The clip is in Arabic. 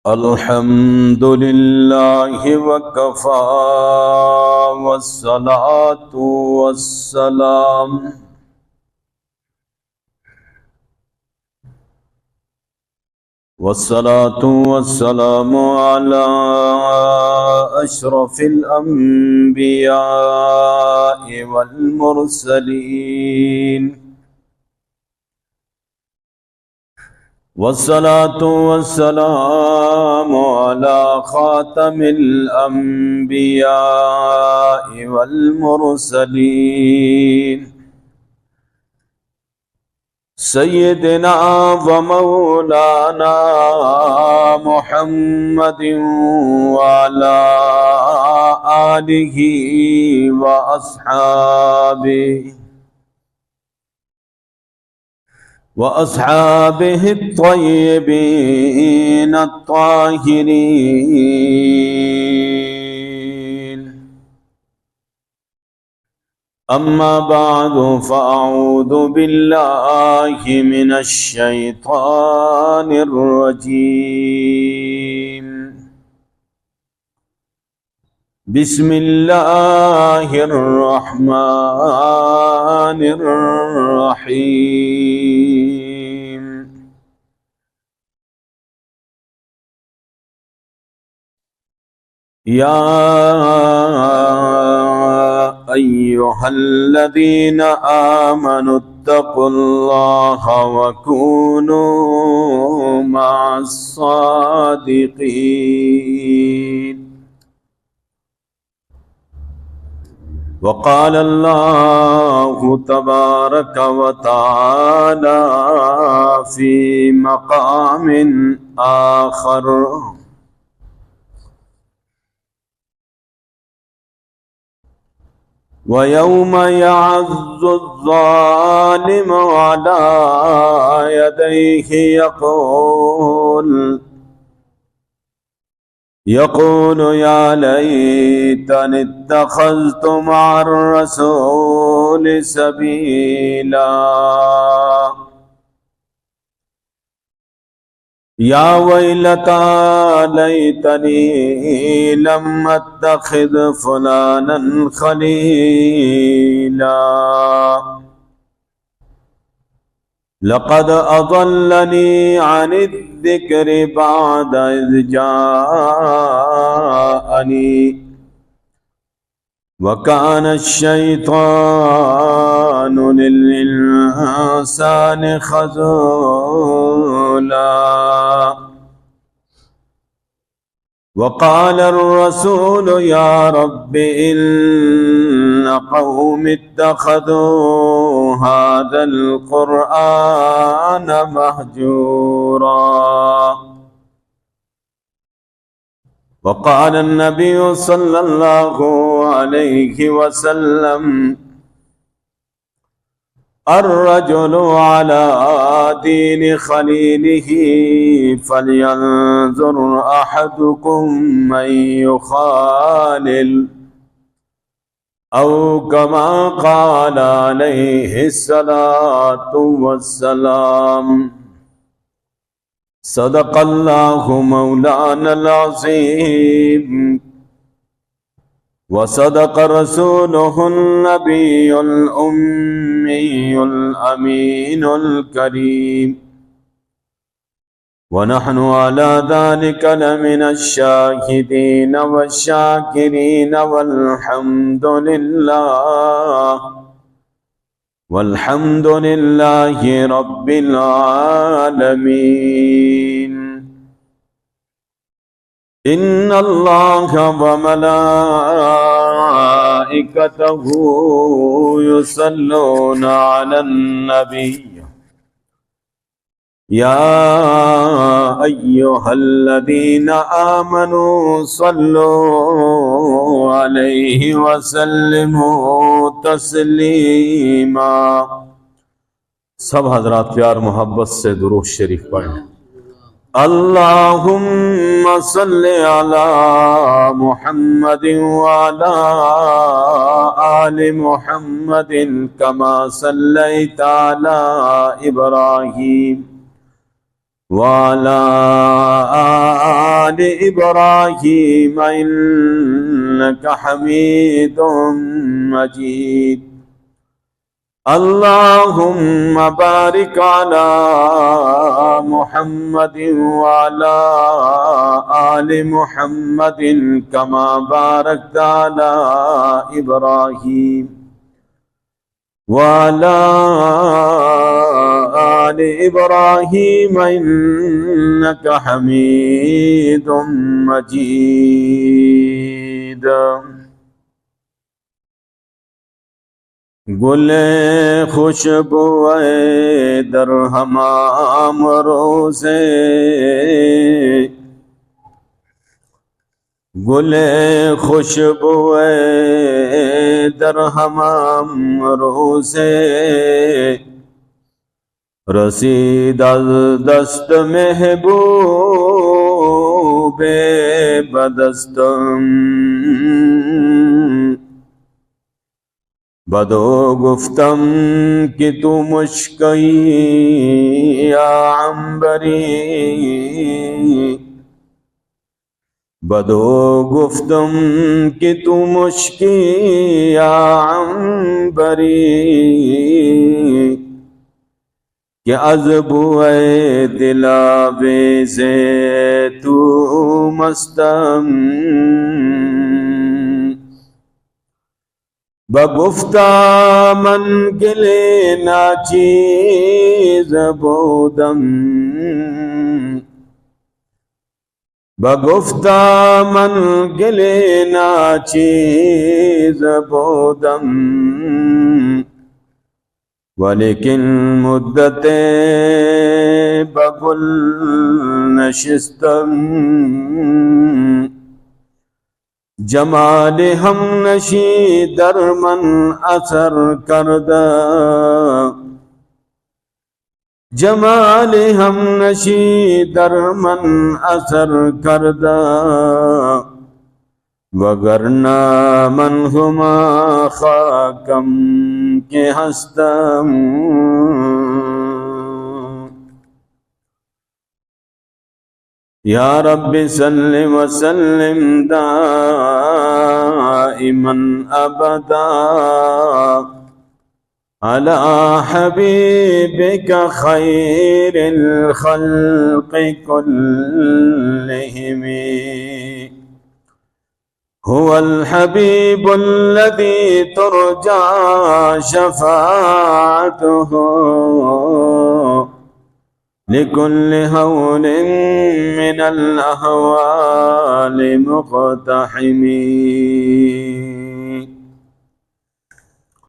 الحمد لله وكفى والصلاة والسلام على أشرف الأنبياء والمرسلين والصلاة والسلام على خاتم الأنبياء والمرسلين سيدنا ومولانا محمد وعلى آله وأصحابه الطيبين الطاهرين. أما بعد فأعوذ بالله من الشيطان الرجيم. بسم الله الرحمن الرحيم. يا أيها الذين آمنوا اتقوا الله وكونوا مع الصادقين. وقال الله تبارك وتعالى في مقام آخر: ويوم يعض الظالم على يديه يقول يا ليتني اتخذت مع الرسول سبيلا. يا ويلتى ليتني لم اتخذ فلانا خليلا لقد أضلني عن الذكر بعد إذ جاءني وكان الشيطان للإنسان خذولا. وقال الرسول يا رب إن قوم اتخذوا هذا القرآن مهجورا. وقال النبي صلى الله عليه وسلم: الرجل على دين خليله فلينظر أحدكم من يخالل، أو كما قال عليه الصلاة والسلام. صدق الله مولانا العظيم، وصدق رسوله النبي الأمي الأمين الكريم، ونحن على ذلك لمن الشاهدين والشاكرين، والحمد لله رب العالمين. إن الله وملائكته يصلون على النبي يا أيها الذين آمنوا صلوا عليه وسلموا تسلیما. सब हजरात प्यार मोहब्बत से दुरूद शरीफ पढ़ें। अल्लाहुम्मा सल्लि अला मुहम्मदिन व अला आलि मुहम्मदिन कमा सल्लैता अला इब्राहीम व अला आलि इब्राहीम इन्नका हमीदुम मजीद। अल्लाहुम्मा बारिक अला मुहम्मदिन व अला आलि मुहम्मदिन कमा बारकता अला इब्राहीम व अला आलि इब्राहीम इन्नका हमीदुम मजीद। गुले खुशबुए दर हमाम रोज़े, गुले खुशबुए दर हमाम रोज़े, रसीद अज दस्त महबूबे बदस्तम, बदो गुफ्तम कि तू मुश्किल या अंबरी, बदो गुफ्तम कि तू मुश्किल या अंबरी, कि अज़बुए दिलावे से तू मस्तम, बगुफ्ता मन गिले नाचीज़ बोदम, बगुफ्ता मन गिले नाचीज़ बोदम, वलेकिन मुद्दते बगुल नशिस्तम, जमाल हम नशी दरमन असर करदा, जमाल हम नशी दरमन असर करदा, वगरना मन हुमा खाकम के हस्तम। या रब्बि सल्लि व सल्लिम दाइमन अबदा अला हबीबिका खैरिल खल्क़ि कुल्लिहिम, हुवल हबीबुल्लज़ी तुरजा शफ़ाअतुहु लिकुल्लि हौलिन मिनल अहवालि मुक़तहिमी।